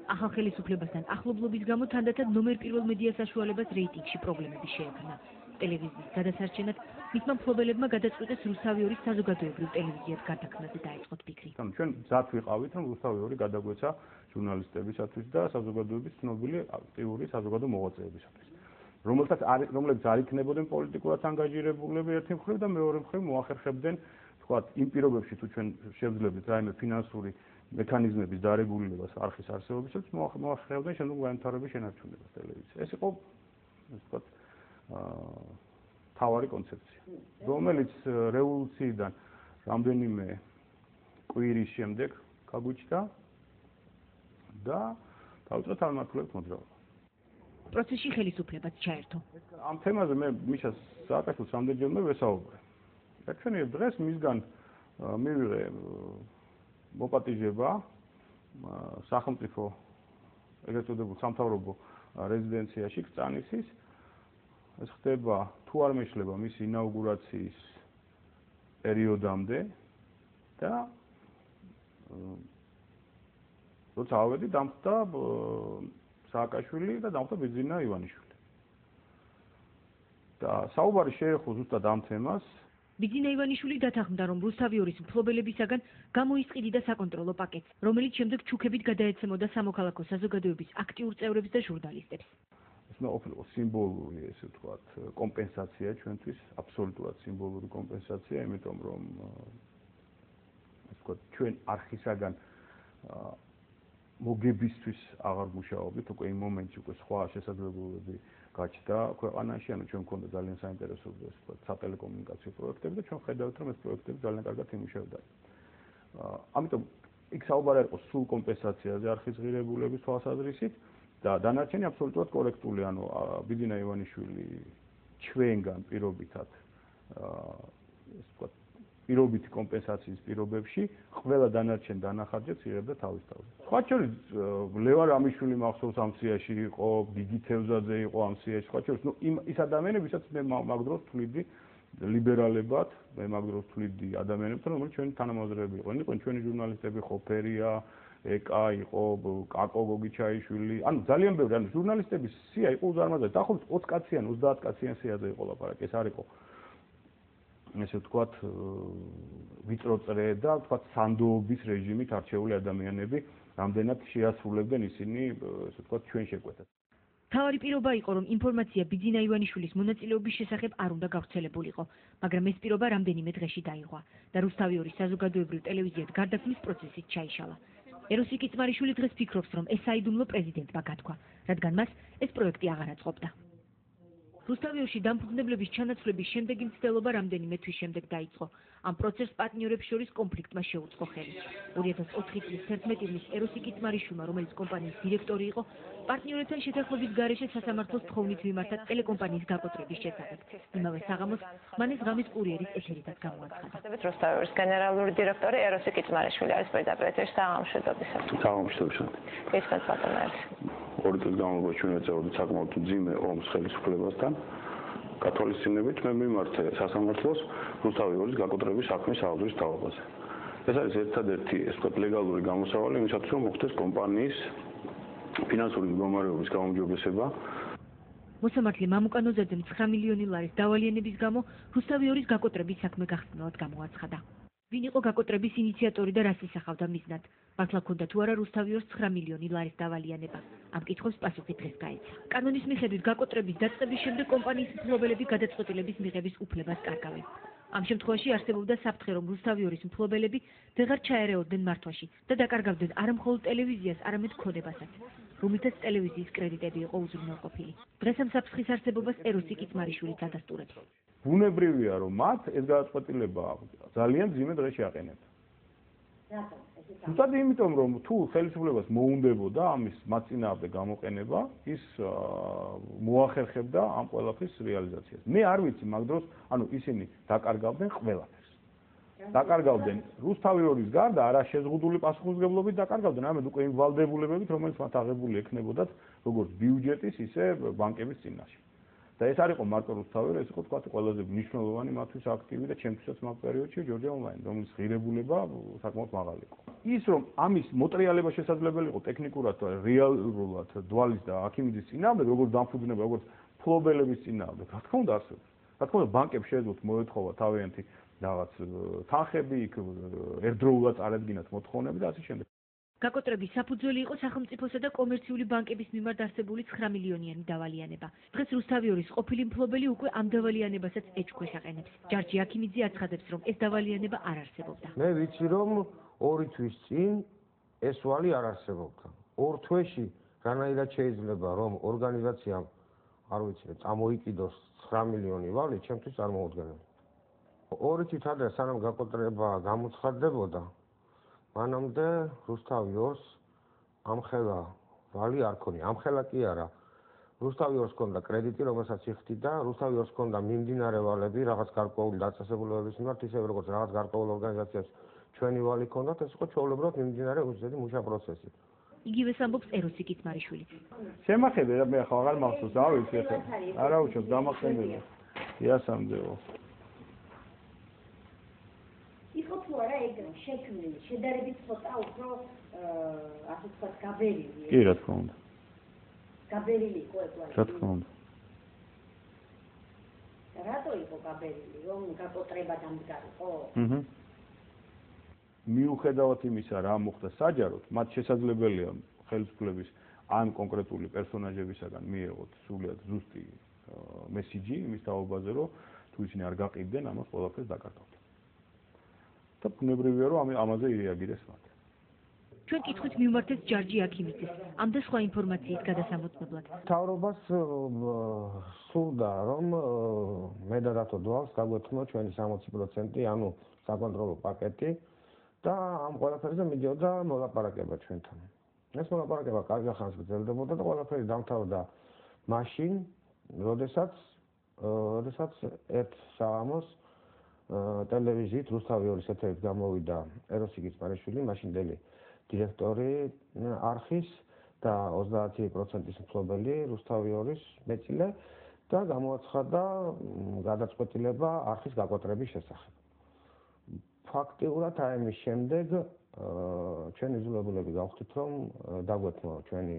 ახალ ხელისუფლებასთან ახლობლობის გამო თანდათან ნომერ პირველ მედია საშუალებას რეიტინგში პრობლემები შეექმნა. ტელევიზიის გადასარჩენად მისმა მფლობელებმა გადაწყვიტეს რუსთავი 2-ის საზოგადოებრივ ტელევიზიად გარდაქმნაზე დაეწყოთ ფიქრი. ჩვენ მზად ვიყავით, რომ რუსთავი 2 გადაგვეცა ჟურნალისტებისათვის და საზოგადოების ცნობილი აქტიური საზოგადო მოღვაწეებისათვის. რომლებიც არ იქნებოდნენ პოლიტიკურად ანგაჟირებულები ერთი მხრივ და მეორე მხრივ მოახერხებდნენ თქვათ იმ პირობებში თუ ჩვენ შევძლებთ რაიმე ფინანსური მექანიზმების დარეგულირებას არხის არსებობისას მოახერხებდნენ შემდგომ განვითარების შენარჩუნებას ტელევიზიას. ეს იყო თქვათ თავარი კონცეფცია, რომელიც რევოლუციიდან რამდენიმე კვირის შემდეგ გაგვიჩნდა და დაუწყო თანამმართველობის მოძრაობა. პროცესში ხელისუფლებაც ჩაერთო. ამ თემაზე მე მიშა სააკაშვილს რამდენჯერმე ვესაუბრე. ჩვენი დღეს მისგან მივიღე მოპატიჟება სახელმწიფო ეგრეთ წოდებულ სამთავრობო რეზიდენციაში კრწანისის. ეს ხდება თუ არ მეშლება მისი ინაუგურაციის პერიოდამდე და როცა ავედი დამხდა სააკაშვილი და დამხდა ბიძინა ივანიშვილი. და საუბარი შეეხო ზუსტად ამ თემას. ბიძინა ივანიშვილი დათანხმდა, რომ რუსთავი 2-ის მფლობელებისაგან გამოისყიდიდა საკონტროლო პაკეტს, რომელიც შემდეგ ჩუქებით გადაეცემოდა სამოქალაქო საზოგადოების აქტიურ წევრებს და ჟურნალისტებს. ეს ყოფილიყო სიმბოლური, ესე ვთქვათ, კომპენსაცია ჩვენთვის, აბსოლუტურად სიმბოლური კომპენსაცია, იმიტომ რომ ასე ვთქვათ, ჩვენ არხისაგან მოგებისთვის აღარ მუშაობთ, უკვე იმ მომენტში უკვე სხვა შესაძლებლობები გაჩნდა ქვეყანაში, ანუ ჩვენ მქონდა ძალიან საინტერესო ასე ვთქვათ, სატელეკომუნიკაციო პროექტები და ჩვენ ხედავთ, რომ ეს პროექტები ძალიან კარგად იმუშავდა. ამიტომ იქ საუბარი არ იყო სულ კომპენსაციაზე არხის ღირებულების თვალსაზრისით და დანარჩენი აბსოლუტურად კორექტული, ანუ ბიძინა ივანიშვილი ჩვენგან პირობითად ასე ვთქვათ, პირობითი კომპენსაციის პირობებში ყველა დანარჩენ დანახარჯებს იღებდა თავის თავზე. სხვა შორის ლევან რამიშვილი მახსოვს ამ სიაში იყო, გიგი თევზაძე იყო ამ სიაში, სხვა შორის ის ადამიანები, ვისაც მე მაგ დროს თვლიდი ლიბერალებად, მე მაგ დროს თვლიდი ადამიანებთან, რომლებიც ჩვენი თანამოაზრეები იყვნენ. იყვნენ ჩვენი ჟურნალისტები, ხოფერია, ეკა იყო, კაკო გოგიჩაიშვილი, ანუ ძალიან ბევრი, ანუ ჟურნალისტების სია იყო უზარმაზარი. დაახლოებით 20 კაციან, 30 კაციან სიაზე იყო ლაპარაკი, ეს არ იყო ესე ვთქვათ, ვიწრო წრე და ვთქვათ სანდოობის რეჟიმით არჩეული ადამიანები, რამდენად შეასრულებდნენ ისინი, ესე ვთქვათ, ჩვენ შეკვეთას. თავარი პირობა იყო, რომ ინფორმაცია ბიძინა ივანიშვილის მონაწილეობის შესახებ არ უნდა გავრცელებულიყო, მაგრამ ეს პირობა რამდენიმე დღეში დაიღვა და რუსთავი 2-ის საზოგადოებრივ ტელევიზიად გარდაქმნის პროცესით ჩაიშალა. ეროსი კიწმარიშვილი დღეს ფიქრობს, რომ ეს საიდუმლო პრეზიდენტმა გათქვა, რადგან მას ეს პროექტი აღარ აწყობდა. რუსთავი 2-ში დამფუძნებლების ჩანაცვლების შემდეგი მცდელობა რამდენიმე თვის შემდეგ დაიწყო. ამ პროცესს პარტნიორებს შორის კონფლიქტმა შეუწყო ხელი. 2004 წლის 11 ივნისს ეროსი კიწმარიშვილმა, რომელიც კომპანიის დირექტორი იყო, პარტნიორებთან შეთანხმების გარეშე სასამართლოს თხოვნით მიმართა ტელეკომპანიის გაკოტრების შესახებ. იმავე საღამოს მან ეს ღამის კურიერის ეთერითაც გამოაცხადა. რუსთავი 2-ის გენერალური დირექტორი ეროსი კიწმარიშვილი არის პირდაპირ ეთერში საღამოშობისას. საღამოშობისას. ეს პატონაერს. 2 წლის განმავლობაში ჩვენ ეწეოდით საკმაოდ ძიმე ომს ხელისუფლებასთან. კათოლიციზმით მე მიმართე სასამართლოს რუსთავი 2-ის გაკოტრების საქმის აღძვის თავობაზე. ეს არის ერთადერთი, ასე ვთქვათ, ლეგალური გამოსავალი იმისათვის, რომ მოხდეს კომპანიის ფინანსური მდგომარეობის გაუმჯობესება. მოსამართლე მამუკანოზაძემ 9 მილიონი ლარის დავალიანების გამო რუსთავი 2-ის გაკოტრების საქმე გახსნილად გამოაცხადა. ვინ იყო გაკოტრების ინიციატორი და რას ისახავდა მიზნად? მართლა ქონდა თუ არა რუსთავი 2-ს 9 მილიონი ლარის დავალიანება? ამ კითხვებს პასუხი დღეს გაეცა. კანონის მიხედვით გაკოტრების დაწყების შემდეგ კომპანიის მფლობელები გადაწყვეტილების მიღების უფლებას კარგავენ. ამ შემთხვევაში არსებობდა საფრთხე, რომ რუსთავი 2-ის მფლობელები ვეღარ ჩაერეოდნენ მართვაში და დაკარგავდნენ არა მხოლოდ ტელევიზიას, არამედ ქონებასაც, რომლითაც ტელევიზიის კრედიტები იყო უზრუნველყოფილი. დღეს ამ საფრთხის არსებობას ეროსი კიწმარიშვილიც ადასტურებს. ბუნებრივია, რომ მათ ეს გადაწყვეტილება ძალიან ძიმე დღეში აყენებდა. ზუსტად იმიტომ, რომ თუ ხელისუფლებას მოუნდებოდა ამის მაწინააღმდე გამოყენება, ის მოახერხებდა ამ ყველაფრის რეალიზაციას. მე არ ვიცი მაგ დროს, ანუ ისინი დაკარგავდნენ ყველაფერს. დაკარგავდნენ რუსთავი 2-ის გარდა არა შეზღუდული პასუხისმგებლობით დაკარგავდნენ, ამედ უკვე იმ ვალდებულებებით, რომელიც მათ აღებული ექნებოდათ, როგორც ბიუჯეტის, ისე ბანკების წინაშე. და ეს არ იყო მარტო რუსთავი, ეს იყო თქვა ყველაზე მნიშვნელოვანი მათთვის აქტივი და ჩემთვისაც მაგ პერიოდში ჯორჯა ონლაინ, რომლის ღირებულება საკმაოდ მაღალი იყო. ის რომ ამის მოტრიალება შესაძლებელი იყო ტექნიკურად და რეალურად დვალის და აქიმიძის წინააღმდეგ, როგორც დამფუძნება, როგორც ფლობელების წინააღმდეგ, რა თქმა უნდა არსებობს. რა თქმა უნდა ბანკებს შეეძლოთ მოეთხოვა თავიანთი რაღაც თანხები, იქ ერთდროულად წარედგინათ მოთხოვნები და ასე შემდეგ. გაკოტრების საფუძველი იყო სახელმწიფოსა და კომერციული ბანკების მიმართ არსებული 9 მილიონიანი დავალიანება. დღეს რუსთავიორის ყოფილი მფლობელი უკვე ამ დავალიანებასაც ეჭქვეშ აყენებს. ჯარჯი აქიმიძე აცხადებს, რომ ეს დავალიანება არ არსებობდა. მე ვიცი, რომ 2 თვის წინ ეს ვალი არ არსებობდა. 2 თვეში რანაირად შეიძლება, რომ ორგანიზაციამ არ ვიცი, წამოიკიდოს 9 მილიონი ვალი, ჩემთვის არ მოუდგენელი. 2 თვით ადრე სანამ გაკოტრება გამოცხადდებოდა, მანამდე რუსთავი 2-ს ამხელა ვალი არ ქონია. ამხელა კი არა. რუსთავი 2-ს ქონდა კრედიტი, რომელსაც იხდიდა, რუსთავი 2-ს ქონდა მიმდინარე ვალები, რაღაც გარკვეული დაწესებულებების მიმართ, ისევე როგორც რაღაც გარკვეულ ორგანიზაციებს ჩვენი ვალი ქონდათ, ეს იყო ჩვეულებრივად მიმდინარე უსწრაფო მუშა პროცესი. იგივეს ამბობს ეროსი კიცმარიშვილი. შემახედე რა მე ახლა აღარ მახსოვს, რა ვიცი ახლა. არა უჩვენს დამახსენდება. იასამდეო. იყო თუ არა ეგ შექმნილი, შედარებით ცოტა უფრო ასე ვთქვათ, გაბერილი. კი, რა თქმა უნდა. გაბერილი იყო ეგ ვალი. რა თქმა უნდა. რატო იყო გაბერილი, რომ გაკოტრება დამდგარიყო? მიუხედავად იმისა, რა მოხდა საჯაროდ, მათ შესაძლებელია ხელისუფლების ან კონკრეტული პერსონაჟებისაგან მიეღოთ სულიად ზუსტი მესიჯი იმის თაობაზე, რომ თუ ისინი არ გაყიდდნენ, ამას ყველაფერს დაკარგავთ. და ბუნებრივია, რომ ამაზე ირეაგირეს მათ. ჩვენ კითხვით მივმართეთ ჯარჯი აქიმიძეს, ამ და სხვა ინფორმაციით გადასამოწმებლად. მთავრობას სურდა, რომ მე და რატო დვალს გაგვეთქმა ჩვენი 60%, ანუ საკონტროლო პაკეტი და ამ ყველაფერზე მიდიოდა მოლაპარაკება ჩვენთან. ეს მოლაპარაკება კარგ ხანს გრძელდებოდა და ყველაფერი დამთავრდა მაშინ, როდესაც ერთ საღამოს ტელევიზიით რუსთავი 2-ის ეთერით გამოვიდა ეროსი კიცმარიშვილი, მაშინდელი დირექტორი არხის და 30%-ის მფლობელი რუსთავი 2-ის მეწილე და გამოაცხადა გადაწყვეტილება არხის გაკოტრების შესახებ. ფაქტიურად აი ამის შემდეგ ჩვენ იძულებულები გავხდით, რომ დაგვეთმო ჩვენი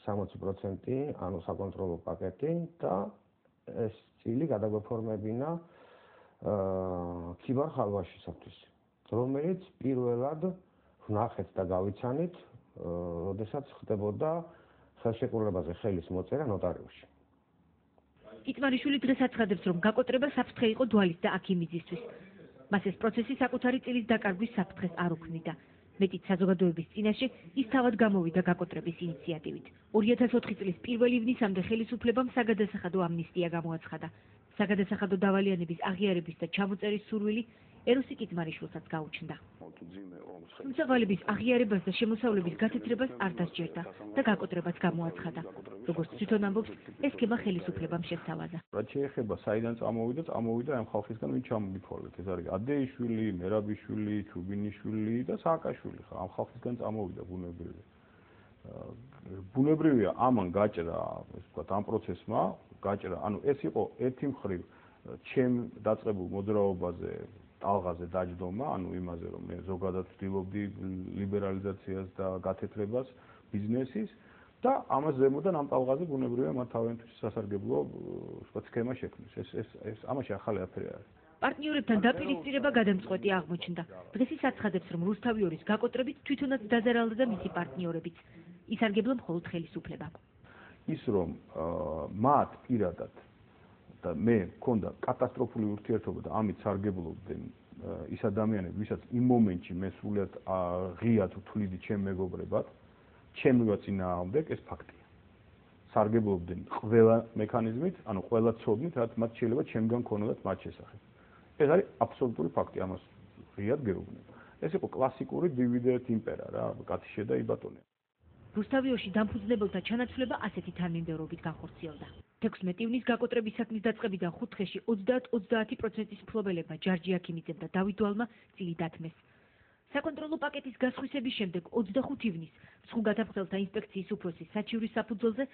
60%, ანუ საკონტროლო პაკეტი და ეს წილი გადაგვეფორმებინა ქიბარ ხალვაშისათვის, რომელიც პირველად ვნახეთ და გავიცანით, როდესაც ხდებოდა ხელშეკრულებაზე ხელის მოწერა ნოტარიუსში. კიცმარიშვილი დღეს აცხადებს, რომ გაკოტრება საფრთხე იყო დვალის და აქიმიძისთვის. მას ეს პროცესი საკუთარი წილის დაკარგვის საფრთხეს არ უქმნიდა. მეტიც საზოგადოების წინაშე ის თავად გამოვიდა გაკოტრების ინიციატივით. 2004 წლის 1 ივნისამდე ხელისუფლებამ საგადასახადო ამნისტია გამოაცხადა. საგადასახადო დავალიანების აღიარების და ჩამოწერის სურვილი ეროსი კიცმარიშვილსაც გაუჩნდა. თუმცა ვალების აღიარებას და შემოსავლების გათეთრებას არ დასჯერდა და გაკოტრებაც გამოაცხადა. როგორც თვითონ ამბობს, ეს სქემა ხელისუფლებამ შესთავაზა. რაც შეეხება საიდან წამოვიდა ამ ხალხისგან, ვინ ჩამოგითვალეთ, ეს არის ადეიშვილი, მერაბიშვილი, ჩუბინიშვილი და სააკაშვილი, ამ ხალხისგან წამოვიდა ბუნებრივია. ბუნებრივია ამან გაჭრა, ეს ვთქვათ, ამ პროცესმა გაჭრა, ანუ ეს იყო ერთი მხრივ ჩემ დაწყებულ მოძრაობაზე ტალღაზე დაჯდომა, ანუ იმაზე, რომ მე ზოგადად ვცდილობდი ლიბერალიზაციას და გათეთრებას ბიზნესის და ამას ზემოდან ამ ტალღაზე ბუნებრივია მათ თავიანთი სასარგებლო ვთქვათ სქემა შექმნეს. ეს ამაში ახალი აფერი არის. პარტნიორებთან დაპირისპირება გადამწყვეტი აღმოჩნდა. დღეს ის აცხადებს, რომ რუსთავი 2-ის გაკოტრებით თვითონაც დაზარალდა მისი პარტნიორებიც. ისარგებლა მხოლოდ ხელისუფლება. ის რომ მათ პირადად და მე მქონდა კატასტროფული ურთიერთობა და ამით სარგებლობდნენ ის ადამიანები, ვისაც იმ მომენტში მე სულად ღიად ვთვლიდი ჩემ მეგობრებად, ჩემი წინააღმდეგ, ეს ფაქტია. სარგებლობდნენ ყველა მექანიზმით, ანუ ყველა ცოდნით, რაც მათ შეიძლება ჩემგან ქონოდათ მათ შესახებ. ეს არის აბსოლუტური ფაქტი, ამას ღიად გეუბნებ. ეს იყო კლასიკური დივიდენდ იმპერა რა, კაცი შედა იბატონე. რუსთავი 2-ში დამფუძნებელთა ჩანაცვლება ასეთი თანმიმდევრობით განხორციელდა. 16 ივნის გაკოტრების საქმის დაწყებიდან 5 დღეში 30% მფლობელებმა ჯარჯი აქიმიძემ და დავით დვალმა წილი დათმეს. საკონტროლო პაკეტის გასხვისების შემდეგ 25 ივნის მსხვილ გათაფრთხელთა ინსპექციის უფროსის საჩივრის საფუძველზე